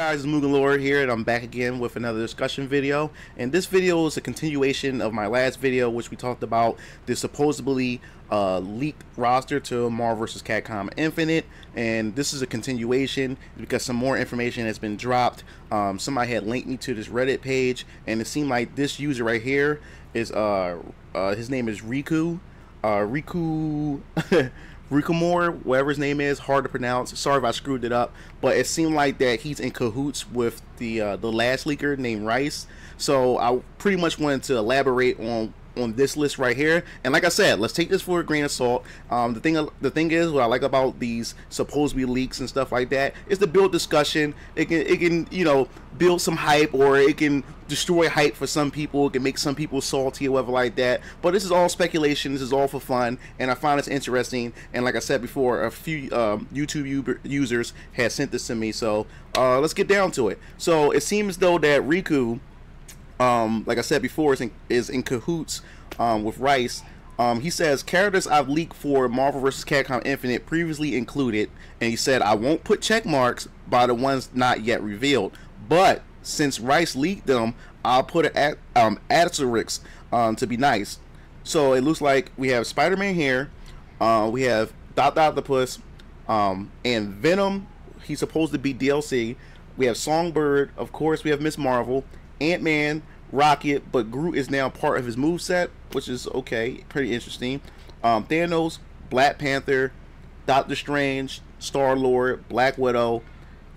Guys, it's MugenLord here, and I'm back again with another discussion video. And this video is a continuation of my last video, which we talked about the supposedly leaked roster to Marvel vs. Capcom Infinite. And this is a continuation because some more information has been dropped. Somebody had linked me to this Reddit page, and it seemed like this user right here is his name is Riku Rikumore, whatever his name is, hard to pronounce. Sorry if I screwed it up, but it seemed like that he's in cahoots with the last leaker named Rice. So I pretty much wanted to elaborate on this list right here. And like I said, let's take this for a grain of salt. The thing is, what I like about these supposedly leaks and stuff like that is to build discussion. It can you know, build some hype, or it can destroy hype for some people. It can make some people salty or whatever like that. But this is all speculation. This is all for fun, and I find this interesting. And like I said before, a few YouTube users had sent this to me. So let's get down to it. So it seems though that Riku, like I said before, is in cahoots with Rice. He says characters I've leaked for Marvel vs. Capcom Infinite previously included, and he said I won't put check marks by the ones not yet revealed, but since Rice leaked them, I'll put an asterisk to be nice. So it looks like we have Spider-Man here, we have Dr. Octopus, and Venom. He's supposed to be DLC. We have Songbird, of course. We have Miss Marvel, Ant-Man, Rocket, but Groot is now part of his moveset, which is okay, pretty interesting. Thanos, Black Panther, Doctor Strange, Star-Lord, Black Widow,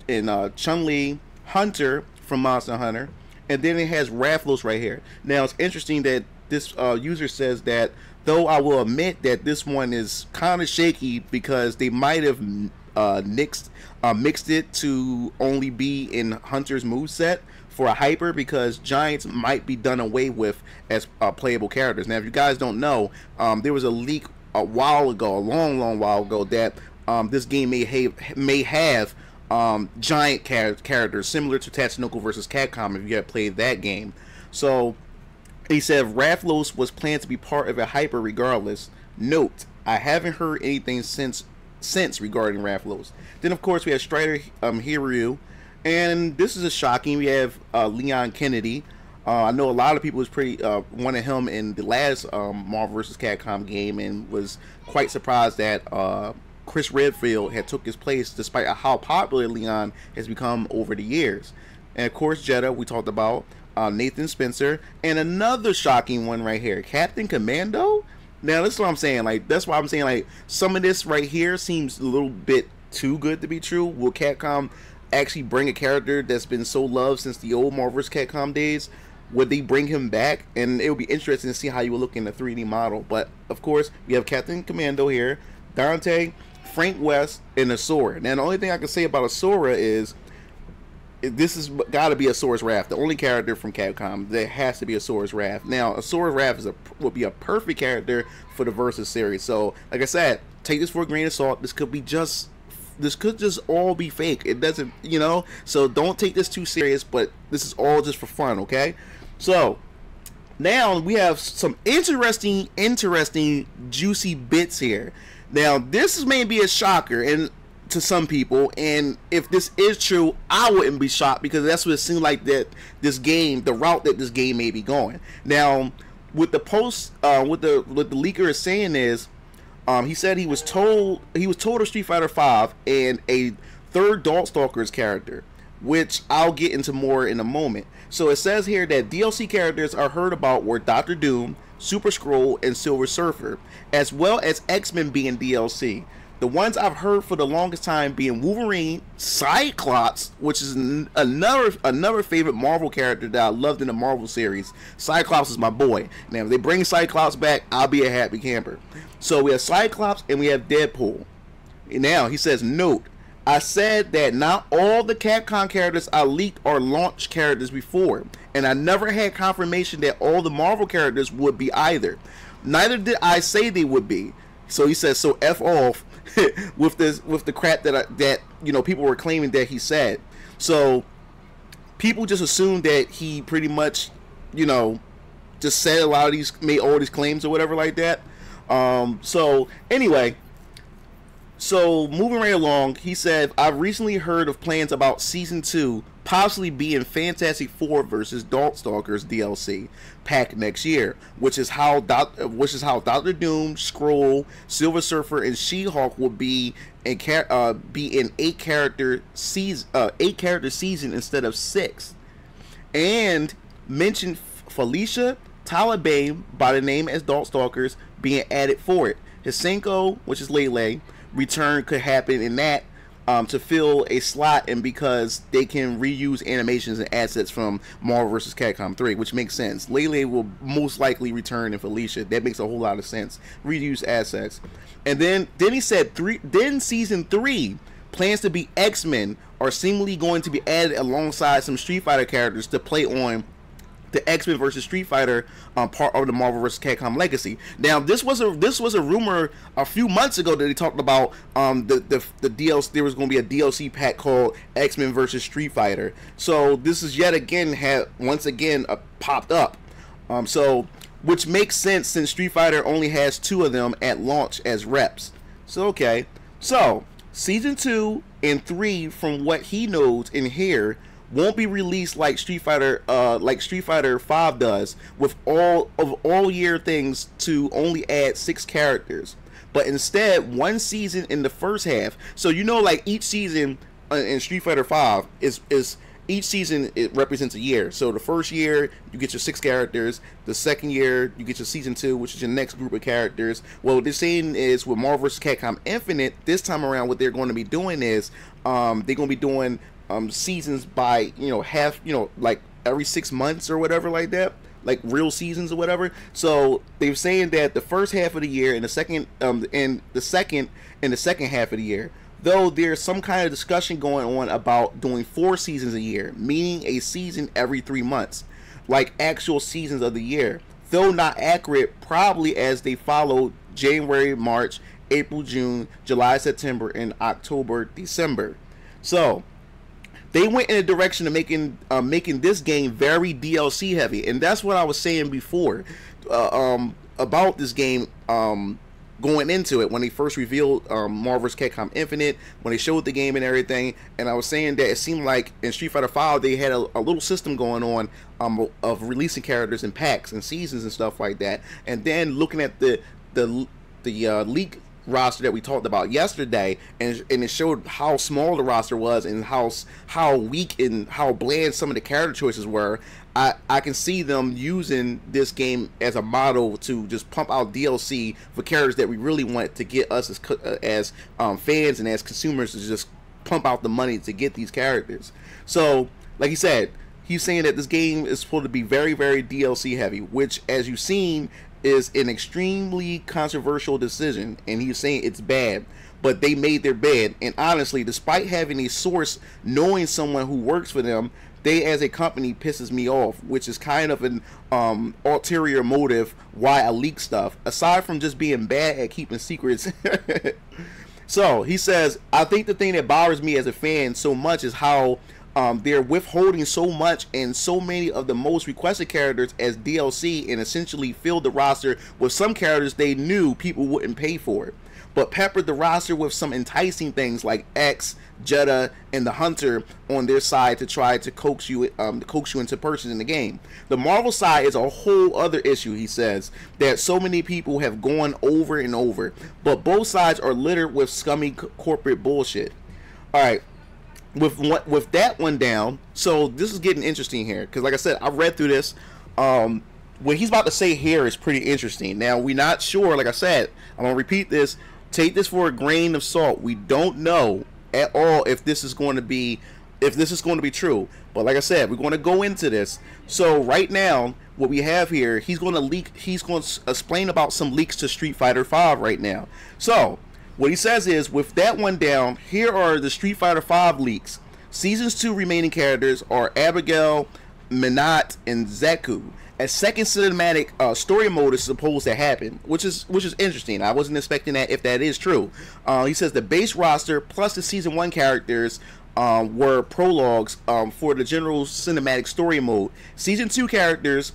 and Chun-Li, Hunter from Monster Hunter, and then it has Rathalos right here. Now it's interesting that this user says that, though I will admit that this one is kind of shaky because they might have mixed it to only be in Hunter's moveset for a hyper, because Giants might be done away with as playable characters. Now if you guys don't know, there was a leak a while ago, a long while ago, that this game may have giant characters similar to Tatsunoko vs. Capcom, if you had played that game. So he said Rathalos was planned to be part of a hyper regardless. Note, I haven't heard anything since regarding Rathalos. Then of course we have Strider Hiryu, and this is a shocking. We have Leon Kennedy. I know a lot of people was pretty wanted him in the last Marvel vs. Capcom game, and was quite surprised that Chris Redfield had took his place, despite how popular Leon has become over the years. And of course Jeddah, we talked about, Nathan Spencer, and another shocking one right here, Captain Commando. Now this is what I'm saying, like, that's why I'm saying, like, some of this right here seems a little bit too good to be true. Will Capcom actually bring a character that's been so loved since the old Marvel vs. Capcom days? Would they bring him back? And it would be interesting to see how he would look in the 3D model. But of course we have Captain Commando here, Dante, Frank West, and Asura. Now the only thing I can say about Asura is this has got to be Asura's Wrath, the only character from Capcom that has to be Asura's Wrath. Now Asura's Wrath would be a perfect character for the Versus series. So like I said, take this for a grain of salt. This could just all be fake. It doesn't, you know, so don't take this too serious, but this is all just for fun, okay? So now we have some interesting juicy bits here. Now this is maybe a shocker and to some people, and if this is true, I wouldn't be shocked, because that's what it seemed like that this game, the route that this game may be going. Now with the post, what the leaker is saying is, he said he was told of Street Fighter V and a third Darkstalkers character, which I'll get into more in a moment. So it says here that DLC characters are heard about were Doctor Doom, Super Skrull, and Silver Surfer, as well as X-Men being DLC. The ones I've heard for the longest time being Wolverine, Cyclops, which is another favorite Marvel character that I loved in the Marvel series. Cyclops is my boy. Now if they bring Cyclops back, I'll be a happy camper. So we have Cyclops and we have Deadpool. Now he says, note, I said that not all the Capcom characters I leaked are launch characters before, and I never had confirmation that all the Marvel characters would be either. Neither did I say they would be. So he says, so F off with the crap that you know, people were claiming that he said. So people just assumed that he pretty much, you know, just said a lot of these, made all these claims or whatever like that. So anyway, so moving right along, he said, I've recently heard of plans about season 2 possibly be in Fantastic Four versus Darkstalkers DLC pack next year, which is how Doctor Doom, Skrull, Silver Surfer, and She-Hulk will be in 8-character season instead of 6. And mentioned Felicia Talabane by the name as Darkstalkers being added for it. Hisenko, which is Lele, return could happen in that to fill a slot, and because they can reuse animations and assets from Marvel vs. Capcom 3, which makes sense. Lele will most likely return in Felicia. That makes a whole lot of sense. Reuse assets. And then he said season 3 plans to be X-Men are seemingly going to be added alongside some Street Fighter characters to play on the X-Men versus Street Fighter part of the Marvel vs. Capcom legacy. Now, this was a rumor a few months ago that they talked about the DLC. There was going to be a DLC pack called X-Men versus Street Fighter. So this is yet again popped up. So which makes sense since Street Fighter only has 2 of them at launch as reps. So okay, so season 2 and 3, from what he knows in here, won't be released like Street Fighter 5 does, with all year things to only add 6 characters, but instead 1 season in the first half. So like each season in Street Fighter 5 is each season, it represents a year. So the first year you get your 6 characters, the second year you get your season 2, which is your next group of characters. Well, what they're saying is with Marvel vs. Capcom Infinite this time around, what they're going to be doing is they're going to be doing seasons by half, like every 6 months or whatever, like that, like real seasons or whatever. So they're saying that the first half of the year and the second half of the year, though there's some kind of discussion going on about doing 4 seasons a year, meaning a season every 3 months, like actual seasons of the year, though not accurate, probably, as they follow January, March, April, June, July, September, and October, December. So they went in a direction of making this game very DLC heavy, and that's what I was saying before about this game going into it when they first revealed Marvel vs. Capcom Infinite, when they showed the game and everything. And I was saying that it seemed like in Street Fighter 5 they had a little system going on of releasing characters in packs and seasons and stuff like that. And then looking at the leak roster that we talked about yesterday, and it showed how small the roster was and how weak and how bland some of the character choices were. I can see them using this game as a model to just pump out DLC for characters that we really want to get us as fans and as consumers to just pump out the money to get these characters. So, like he said, he's saying that this game is supposed to be very, very DLC heavy, which, as you've seen, is an extremely controversial decision, and he's saying it's bad, but they made their bed. And honestly, despite having a source knowing someone who works for them, they as a company pisses me off, which is kind of an ulterior motive why I leak stuff, aside from just being bad at keeping secrets. So he says, I think the thing that bothers me as a fan so much is how they're withholding so much and so many of the most requested characters as DLC, and essentially filled the roster with some characters they knew people wouldn't pay for, but peppered the roster with some enticing things like X, Jetta, and the Hunter on their side to try to coax you into purchasing the game. The Marvel side is a whole other issue, he says, that so many people have gone over and over, but both sides are littered with scummy corporate bullshit. Alright, with that one down, so this is getting interesting here, because like I said, I read through this. What he's about to say here is pretty interesting. Now, we're not sure, like I said, I'm going to repeat this, take this for a grain of salt. We don't know at all if this is going to be true, but like I said, we're going to go into this. So right now, what we have here, he's going to explain about some leaks to Street Fighter 5 right now. So what he says is, with that one down, here are the Street Fighter 5 leaks. Season's 2 remaining characters are Abigail, Minot, and Zeku. A second cinematic story mode is supposed to happen, which is interesting. I wasn't expecting that, if that is true. He says the base roster plus the season 1 characters were prologues for the general cinematic story mode. Season 2 characters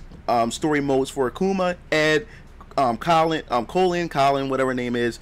story modes for Akuma, Ed, Colin, whatever her name is,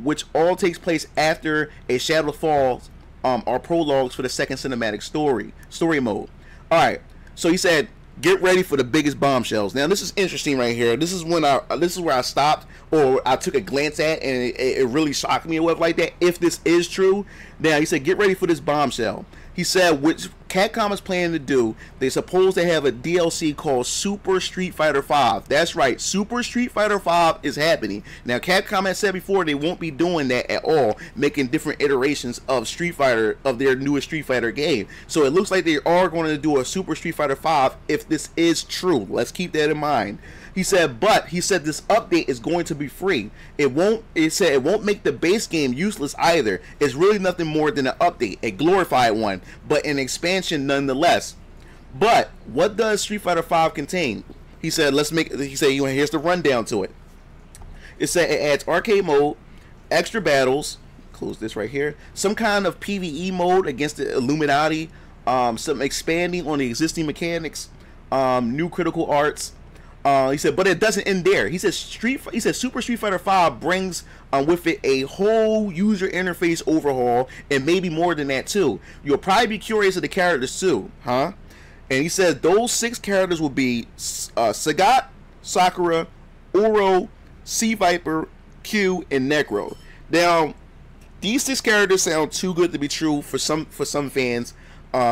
which all takes place after a Shadow Falls are prologues for the second cinematic story mode. All right, so he said, get ready for the biggest bombshells. Now this is interesting right here. This is where I stopped, or I took a glance at, and it really shocked me or whatever like that. If this is true, now he said, get ready for this bombshell. He said, which Capcom is planning to do, they supposed to have a DLC called Super Street Fighter V. That's right, Super Street Fighter V is happening. Now, Capcom has said before they won't be doing that at all, making different iterations of Street Fighter, of their newest Street Fighter game. So it looks like they are going to do a Super Street Fighter V if this is true. Let's keep that in mind. He said, but he said this update is going to be free. It said it won't make the base game useless either. It's really nothing more than an update, a glorified one, but an expansion nonetheless. But what does Street Fighter V contain? He said, here's the rundown to it. It said it adds arcade mode, extra battles, close this right here, some kind of PvE mode against the Illuminati, some expanding on the existing mechanics, new critical arts. He said, but it doesn't end there. He said, Super Street Fighter V brings with it a whole user interface overhaul, and maybe more than that too. You'll probably be curious of the characters too, huh? And he said those 6 characters will be Sagat, Sakura, Oro, Sea Viper, Q, and Necro. Now, these 6 characters sound too good to be true for some fans,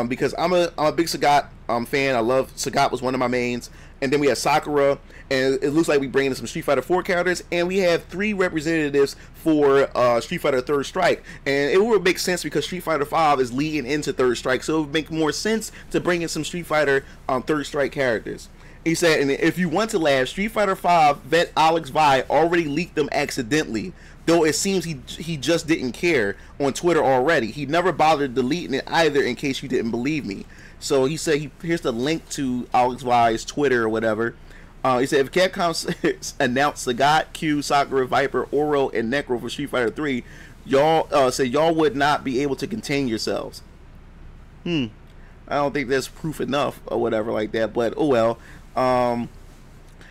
because I'm a big Sagat fan. I love Sagat, was one of my mains. And then we have Sakura, and it looks like we bring in some Street Fighter 4 characters, and we have 3 representatives for Street Fighter Third Strike. And it would make sense because Street Fighter 5 is leading into Third Strike, so it would make more sense to bring in some Street Fighter Third Strike characters. He said, and if you want to laugh, Street Fighter 5 vet Alex Vi already leaked them accidentally, though it seems he just didn't care on Twitter already. He never bothered deleting it either, in case you didn't believe me. So he said, here's the link to Alex Vi's Twitter or whatever. He said, if Capcom announced Sagat, Q, Sakura, Viper, Oro, and Necro for Street Fighter 3, y'all say y'all would not be able to contain yourselves. I don't think that's proof enough or whatever like that, but oh well.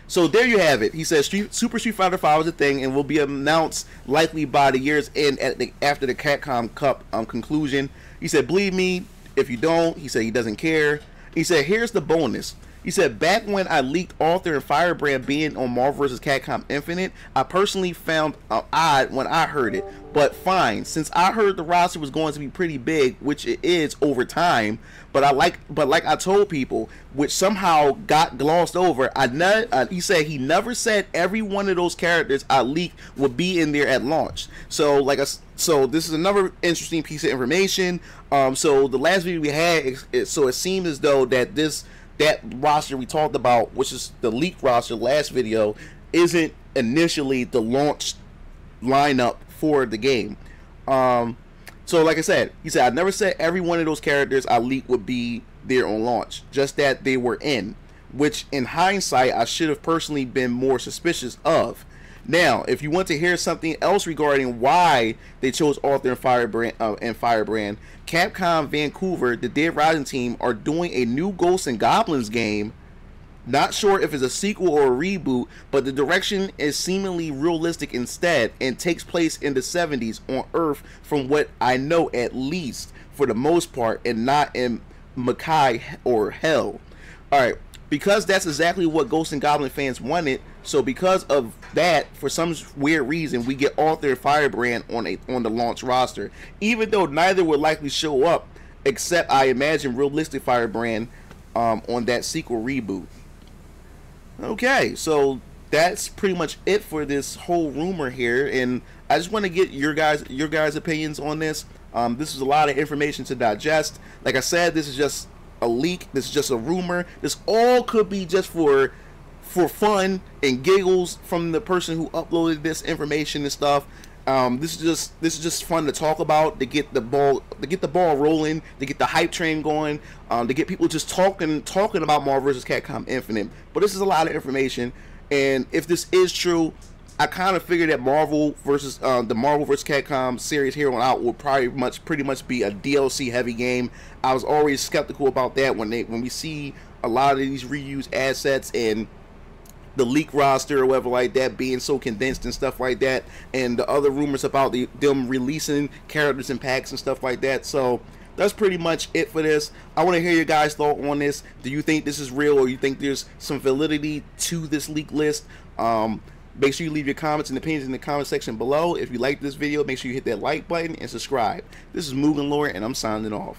So there you have it. He says Super Street Fighter 5 is a thing and will be announced likely by the year's end after the Capcom Cup conclusion. He said, believe me, if you don't, he said he doesn't care. He said, here's the bonus. He said, back when I leaked Arthur and Firebrand being on Marvel vs. Capcom Infinite, I personally found odd when I heard it. But fine, since I heard the roster was going to be pretty big, which it is over time, but like I told people, which somehow got glossed over, he said he never said every one of those characters I leaked would be in there at launch. So so this is another interesting piece of information. So the last video we had, so it seems as though that roster we talked about, which is the leaked roster last video, isn't initially the launch lineup for the game. So like I said, he said, I never said every one of those characters I leaked would be there on launch, just that they were in, which in hindsight I should have personally been more suspicious of. Now, if you want to hear something else regarding why they chose Arthur and Firebrand, Capcom Vancouver, the Dead Rising team, are doing a new Ghosts and Goblins game. Not sure if it's a sequel or a reboot, but the direction is seemingly realistic instead and takes place in the 70s on Earth, from what I know at least, for the most part, and not in Makai or Hell. Alright, because that's exactly what Ghosts and Goblin fans wanted, so because of that, for some weird reason, we get Arthur and Firebrand on the launch roster, even though neither will likely show up, except I imagine realistic Firebrand on that sequel reboot. Okay, so that's pretty much it for this whole rumor here, and I just want to get your guys' opinions on this. This is a lot of information to digest. Like I said, this is just a leak. This is just a rumor. This all could be just for fun and giggles from the person who uploaded this information and stuff. This is just fun to talk about, to get the ball rolling, to get the hype train going, to get people just talking about Marvel vs. Capcom Infinite. But this is a lot of information, and if this is true, I kind of figured that Marvel vs. The Marvel vs. Capcom series here on out will pretty much be a DLC heavy game. I was always skeptical about that when we see a lot of these reused assets and the leak roster or whatever like that being so condensed and stuff like that, and the other rumors about them releasing characters and packs and stuff like that. So that's pretty much it for this. I want to hear your guys' thought on this. Do you think this is real, or you think there's some validity to this leak list? Make sure you leave your comments and opinions in the comment section below. If you like this video, make sure you hit that like button and subscribe. This is MugenLord, and I'm signing off.